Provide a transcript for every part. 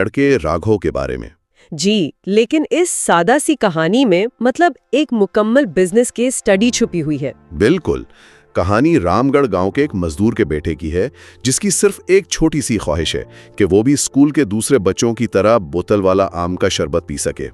लड़के राघव के बारे में। जी, लेकिन इस सादा सी कहानी में मतलब एक मुकम्मल बिजनेस केस स्टडी छुपी हुई है। बिल्कुल। कहानी रामगढ़ गांव के एक मजदूर के बेटे की है, जिसकी सिर्फ एक छोटी सी ख्वाहिश है कि वो भी स्कूल के दूसरे बच्चों की तरह बोतल वाला आम का शरबत पी सके।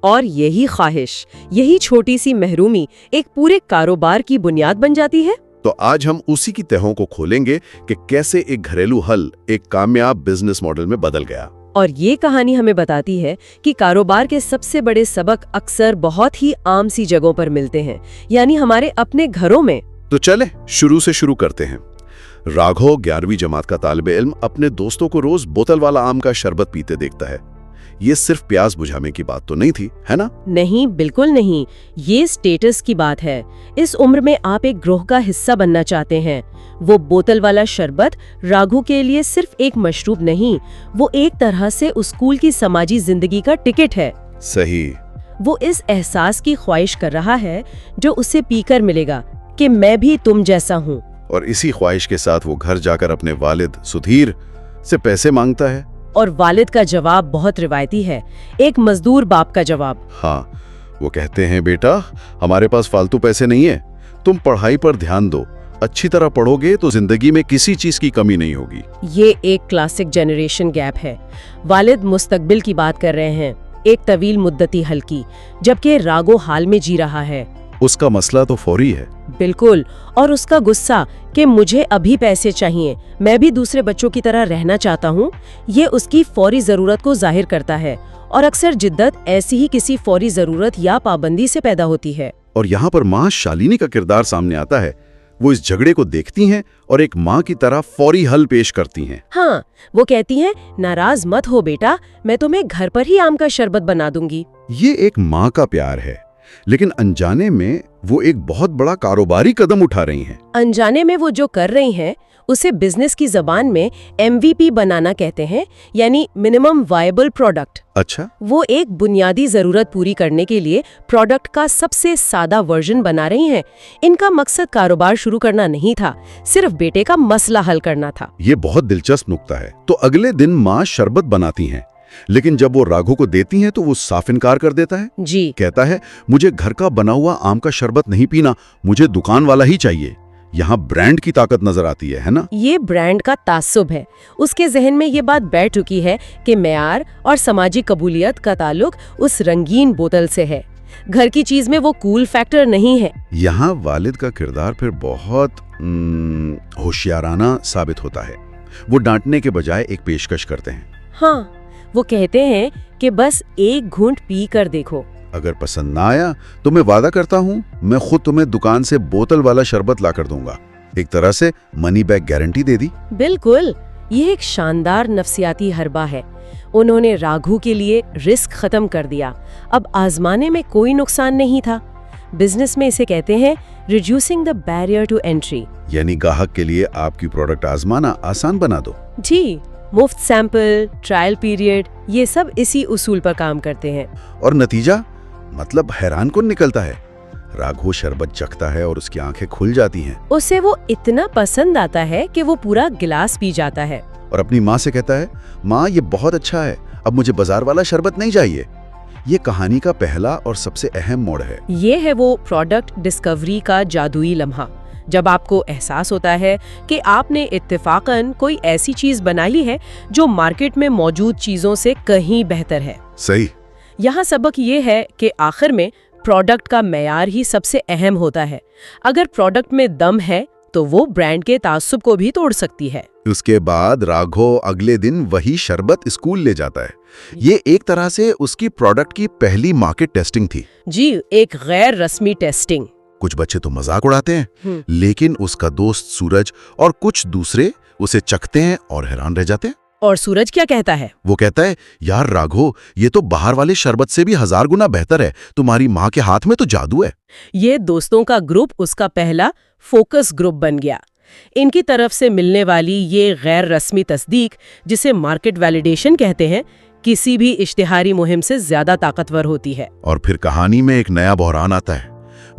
और यही ख्वाहिश, यही छोटी सी महरूमी एक पूरे कारोबार की बुनियाद बन जाती है। तो आज हम उसी की तहों को खोलेंगे कि कैसे एक घरेलू हल एक कामयाब बिजनेस मॉडल में बदल गया। और ये कहानी हमें बताती है कि कारोबार के सबसे बड़े सबक अक्सर बहुत ही आम सी जगहों पर मिलते हैं, यानी हमारे अपने घरों में। तो चले शुरू से शुरू करते हैं। राघव 11वीं जमात का तालिबे इल्म अपने दोस्तों को रोज बोतल वाला आम का शरबत पीते देखता है। ये सिर्फ प्यास बुझाने की बात तो नहीं थी, है ना? नहीं, बिल्कुल नहीं। ये स्टेटस की बात है। इस उम्र में आप एक ग्रोह का हिस्सा बनना चाहते हैं। वो बोतल वाला शरबत राघु के लिए सिर्फ एक मशरूब नहीं, वो एक तरह से उस स्कूल की समाजी जिंदगी का टिकट है। सही। वो इस एहसास की ख्वाहिश कर रहा है जो उसे पीकर मिलेगा कि मैं भी तुम जैसा हूँ। और इसी ख्वाहिश के साथ वो घर जाकर अपने वालिद सुधीर से पैसे मांगता है। और वालिद का जवाब बहुत रिवायती है, एक मजदूर बाप का जवाब। हाँ, वो कहते हैं, बेटा हमारे पास फालतू पैसे नहीं है, तुम पढ़ाई पर ध्यान दो, अच्छी तरह पढ़ोगे तो जिंदगी में किसी चीज की कमी नहीं होगी। ये एक क्लासिक जनरेशन गैप है। वालिद मुस्तकबिल की बात कर रहे हैं, एक तवील मुद्दती हल की, जबकि राघव हाल में जी रहा है। उसका मसला तो फौरी है। बिल्कुल। और उसका गुस्सा कि मुझे अभी पैसे चाहिए, मैं भी दूसरे बच्चों की तरह रहना चाहता हूँ, ये उसकी फौरी जरूरत को जाहिर करता है। और अक्सर जिद्दत ऐसी ही किसी फौरी जरूरत या पाबंदी से पैदा होती है। और यहाँ पर माँ शालिनी का किरदार सामने आता है। वो इस झगड़े को देखती हैं और एक माँ की तरह फौरी हल पेश करती हैं। हाँ, वो कहती हैं, नाराज मत हो बेटा, मैं तुम्हें घर पर ही आम का शरबत बना दूंगी। ये एक माँ का प्यार है, लेकिन अनजाने में वो एक बहुत बड़ा कारोबारी कदम उठा रही हैं। अनजाने में वो जो कर रही हैं उसे बिजनेस की जबान में MVP बनाना कहते हैं, यानी मिनिमम वायबल प्रोडक्ट। अच्छा। वो एक बुनियादी जरूरत पूरी करने के लिए प्रोडक्ट का सबसे सादा वर्जन बना रही हैं। इनका मकसद कारोबार शुरू करना नहीं था, सिर्फ बेटे का मसला हल करना था। ये बहुत दिलचस्प नुक्ता है। तो अगले दिन माँ शरबत बनाती हैं, लेकिन जब वो राघव को देती हैं तो वो साफ इनकार कर देता है। जी। कहता है, मुझे घर का बना हुआ आम का शरबत नहीं पीना, मुझे दुकान वाला ही चाहिए। यहाँ ब्रांड की ताकत नजर आती है ना? ये ब्रांड का तासुब है। उसके जहन में ये बात बैठ चुकी है कि मेयार और समाजी कबूलियत का ताल्लुक उस रंगीन बोतल से है, घर की चीज में वो कूल फैक्टर नहीं है। यहाँ वालिद का किरदार फिर बहुत होशियाराना साबित होता है। वो डांटने के बजाय एक पेशकश करते हैं। हाँ, वो कहते हैं कि बस एक घूंट पी कर देखो, अगर पसंद ना आया तो मैं वादा करता हूँ मैं खुद तुम्हें दुकान से बोतल वाला शरबत ला कर दूंगा। एक तरह से मनी बैक गारंटी दे दी। बिल्कुल। ये एक शानदार नफ्सियाती हरबा है। उन्होंने राघु के लिए रिस्क खत्म कर दिया। अब आजमाने में कोई नुकसान नहीं था। बिजनेस में इसे कहते हैं reducing the barrier to entry, यानी ग्राहक के लिए आपकी प्रोडक्ट आजमाना आसान बना दो। जी, मुफ्त सैंपल, ट्रायल पीरियड, ये सब इसी उसूल पर काम करते हैं। और नतीजा मतलब हैरानकुन निकलता है। राघव शरबत चखता है और उसकी आंखें खुल जाती हैं। उसे वो इतना पसंद आता है कि वो पूरा गिलास पी जाता है। और अपनी माँ से कहता है, माँ ये बहुत अच्छा है, अब मुझे बाजार वाला शरबत नहीं चाहिए। ये कहानी का पहला और सबसे अहम मोड़ है। ये है वो प्रोडक्ट डिस्कवरी का जादुई लम्हा, जब आपको एहसास होता है कि आपने इत्तेफाकन कोई ऐसी चीज बनाई है जो मार्केट में मौजूद चीजों से कहीं बेहतर है। सही। यहाँ सबक ये है कि आखिर में प्रोडक्ट का मेयार ही सबसे अहम होता है। अगर प्रोडक्ट में दम है तो वो ब्रांड के तासुब को भी तोड़ सकती है। उसके बाद राघव अगले दिन वही शरबत स्कूल ले जाता है। ये एक तरह से उसकी प्रोडक्ट की पहली मार्केट टेस्टिंग थी। जी, एक गैर रस्मी टेस्टिंग। कुछ बच्चे तो मजाक उड़ाते हैं, लेकिन उसका दोस्त सूरज और कुछ दूसरे उसे चखते हैं और हैरान रह जाते हैं। और सूरज क्या कहता है? वो कहता है, यार राघव, ये तो बाहर वाले शरबत से भी 1000 गुना बेहतर है, तुम्हारी माँ के हाथ में तो जादू है। ये दोस्तों का ग्रुप उसका पहला फोकस ग्रुप बन गया। इनकी तरफ से मिलने वाली ये गैर रस्मी तस्दीक, जिसे मार्केट वैलिडेशन कहते हैं, किसी भी इश्तिहारी मुहिम से ज्यादा ताकतवर होती है। और फिर कहानी में एक नया बहरान आता है।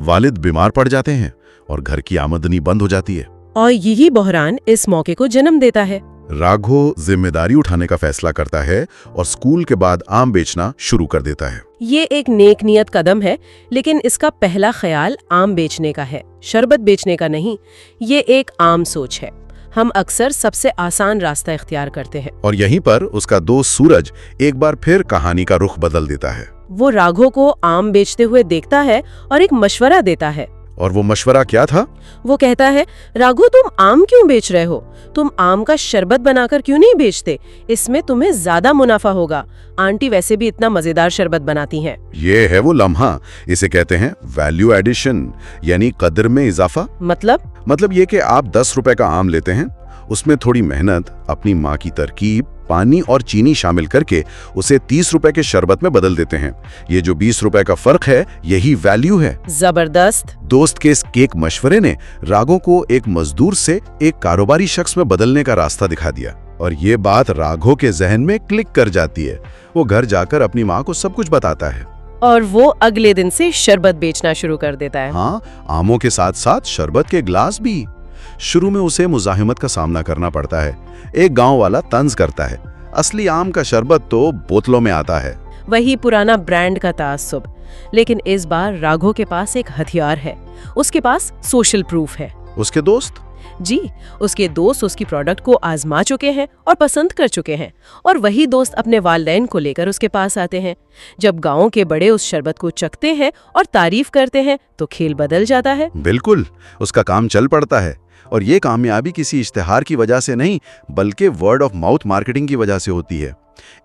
वालिद बीमार पड़ जाते हैं और घर की आमदनी बंद हो जाती है। और यही बहरान इस मौके को जन्म देता है। राघो जिम्मेदारी उठाने का फैसला करता है और स्कूल के बाद आम बेचना शुरू कर देता है। ये एक नेक नियत कदम है, लेकिन इसका पहला ख्याल आम बेचने का है, शरबत बेचने का नहीं। ये एक आम सोच है। हम अक्सर सबसे आसान रास्ता इख्तियार करते हैं। और यहीं पर उसका दोस्त सूरज एक बार फिर कहानी का रुख बदल देता है। वो राघो को आम बेचते हुए देखता है और एक मशवरा देता है। और वो मशवरा क्या था? वो कहता है, राघो तुम आम क्यों बेच रहे हो? तुम आम का शरबत बनाकर क्यों नहीं बेचते? इसमें तुम्हें ज्यादा मुनाफा होगा। आंटी वैसे भी इतना मजेदार शरबत बनाती हैं। ये है वो लम्हा, इसे कहते हैं वैल्यू एडिशन, यानी कदर में इजाफा। मतलब ये कि आप 10 रुपए का आम लेते हैं, उसमें थोड़ी मेहनत, अपनी माँ की तरकीब, पानी और चीनी शामिल करके उसे 30 रुपए के शरबत में बदल देते हैं। ये जो 20 रुपए का फर्क है, यही वैल्यू है। जबरदस्त। दोस्त के इस केक मशवरे ने राघो को एक मजदूर से एक कारोबारी शख्स में बदलने का रास्ता दिखा दिया। और ये बात राघो के जहन में क्लिक कर जाती है। वो घर जाकर अपनी माँ को सब कुछ बताता है और वो अगले दिन से शरबत बेचना शुरू कर देता है। हाँ, आमों के साथ साथ शरबत के ग्लास भी। शुरू में उसे मुजाहिमत का सामना करना पड़ता है। एक गांव वाला तंज करता है, असली आम का शरबत तो बोतलों में आता है। वही पुराना ब्रांड का तासुब। लेकिन इस बार राघो के पास एक हथियार है। उसके पास सोशल प्रूफ है। उसके दोस्त? जी, उसके दोस्त उसकी प्रोडक्ट को आजमा चुके हैं और पसंद कर चुके हैं। और वही दोस्त अपने वालिदैन को लेकर उसके पास आते हैं। जब गांव के बड़े उस शरबत को चखते हैं और तारीफ करते हैं तो खेल बदल जाता है। बिल्कुल, उसका काम चल पड़ता है। और ये कामयाबी किसी इश्तिहार की वजह से नहीं, बल्कि वर्ड ऑफ माउथ मार्केटिंग की वजह से होती है।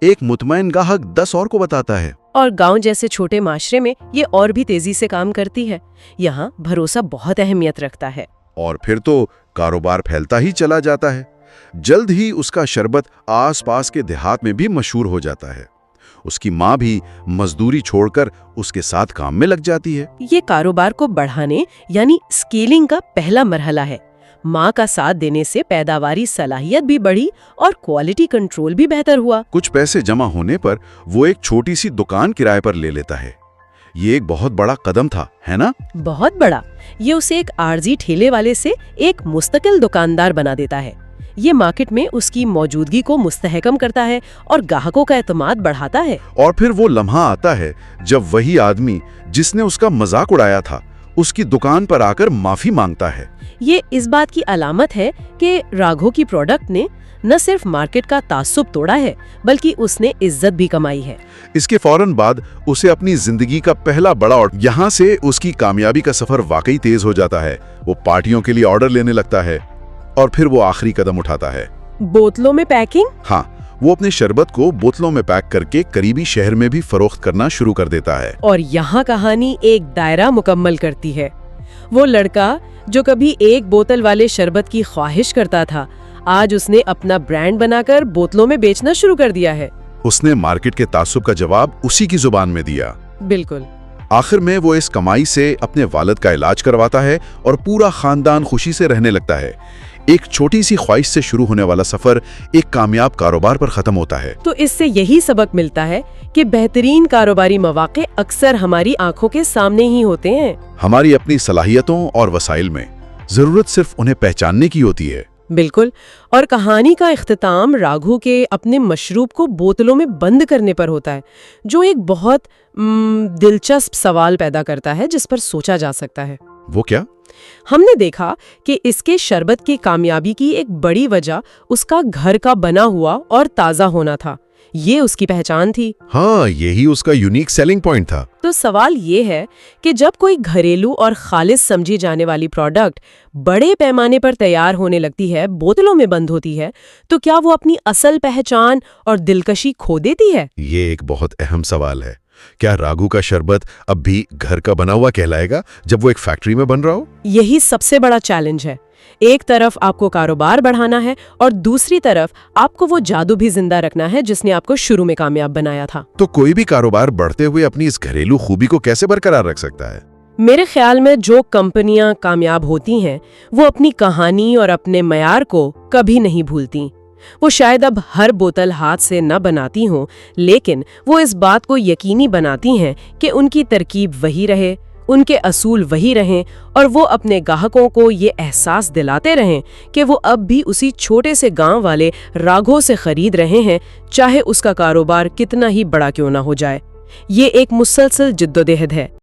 एक मुतमईन गाहक 10 और को बताता है। और गांव जैसे छोटे माशरे में ये और भी तेजी से काम करती है। यहाँ भरोसा बहुत अहमियत रखता है। और फिर तो कारोबार फैलता ही चला जाता है। जल्द ही उसका शरबत आसपास के देहात में भी मशहूर हो जाता है। उसकी माँ भी मजदूरी छोड़कर उसके साथ काम में लग जाती है। ये कारोबार को बढ़ाने यानी स्केलिंग का पहला मरहला है। माँ का साथ देने से पैदावारी सलाहियत भी बढ़ी और क्वालिटी कंट्रोल भी बेहतर हुआ। कुछ पैसे जमा होने पर वो एक छोटी सी दुकान किराए पर ले लेता है। ये एक बहुत बड़ा कदम था, है ना? बहुत बड़ा। ये उसे एक आरजी ठेले वाले से एक मुस्तकिल दुकानदार बना देता है। ये मार्केट में उसकी मौजूदगी को मुस्तहकम करता है और ग्राहकों का एतमाद बढ़ाता है। और फिर वो लम्हा आता है जब वही आदमी जिसने उसका मजाक उड़ाया था, उसकी दुकान पर आकर माफी मांगता है। ये इस बात की अलामत है कि राघो की प्रोडक्ट ने न सिर्फ मार्केट का तासुब तोड़ा है, बल्कि उसने इज्जत भी कमाई है। इसके फौरन बाद उसे अपनी जिंदगी का पहला बड़ा ऑर्डर। यहाँ से उसकी कामयाबी का सफर वाकई तेज हो जाता है। वो पार्टियों के लिए ऑर्डर लेने लगता है और फिर वो आखिरी कदम उठाता है, बोतलों में पैकिंग। हाँ, वो अपने शरबत को बोतलों में पैक करके करीबी शहर में भी फरोख्त करना शुरू कर देता है। और यहाँ कहानी एक दायरा मुकम्मल करती है। वो लड़का जो कभी एक बोतल वाले शरबत की ख्वाहिश करता था, आज उसने अपना ब्रांड बनाकर बोतलों में बेचना शुरू कर दिया है। उसने मार्केट के तासुब का जवाब उसी की जुबान में दिया। बिल्कुल। आखिर में वो इस कमाई से अपने वालिद का इलाज करवाता है और पूरा खानदान खुशी से रहने लगता है। एक छोटी सी ख्वाहिश से शुरू होने वाला सफर एक कामयाब कारोबार पर खत्म होता है। तो इससे यही सबक मिलता है कि बेहतरीन कारोबारी मौके अक्सर हमारी आंखों के सामने ही होते हैं। हमारी अपनी सलाहियतों और वसाइल में, जरूरत सिर्फ उन्हें पहचानने की होती है। बिल्कुल। और कहानी का इख्तिताम राघो के अपने मशरूब को बोतलों में बंद करने पर होता है, जो एक बहुत दिलचस्प सवाल पैदा करता है जिस पर सोचा जा सकता है। वो क्या? हमने देखा कि इसके शरबत की कामयाबी की एक बड़ी वजह उसका घर का बना हुआ और ताज़ा होना था। ये उसकी पहचान थी। हाँ, यही उसका यूनिक सेलिंग पॉइंट था। तो सवाल ये है कि जब कोई घरेलू और खालिस समझी जाने वाली प्रोडक्ट बड़े पैमाने पर तैयार होने लगती है, बोतलों में बंद होती है, तो क्या वो अपनी असल पहचान और दिलकशी खो देती है? ये एक बहुत अहम सवाल है। क्या राघो का शरबत अब भी घर का बना हुआ कहलाएगा जब वो एक फैक्ट्री में बन रहा हो? यही सबसे बड़ा चैलेंज है। एक तरफ आपको कारोबार बढ़ाना है और दूसरी तरफ आपको वो जादू भी जिंदा रखना है जिसने आपको शुरू में कामयाब बनाया था। तो कोई भी कारोबार बढ़ते हुए अपनी इस घरेलू खूबी को कैसे बरकरार रख सकता है? मेरे ख्याल में जो कंपनियां कामयाब होती हैं वो अपनी कहानी और अपने मयार को कभी नहीं भूलती। वो शायद अब हर बोतल हाथ से न बनाती हों, लेकिन वो इस बात को यकीनी बनाती हैं कि उनकी तरकीब वही रहे, उनके असूल वही रहें और वो अपने ग्राहकों को ये एहसास दिलाते रहें कि वो अब भी उसी छोटे से गांव वाले राघव से खरीद रहे हैं, चाहे उसका कारोबार कितना ही बड़ा क्यों ना हो जाए। ये एक मुसलसल जिद्दोजहद है।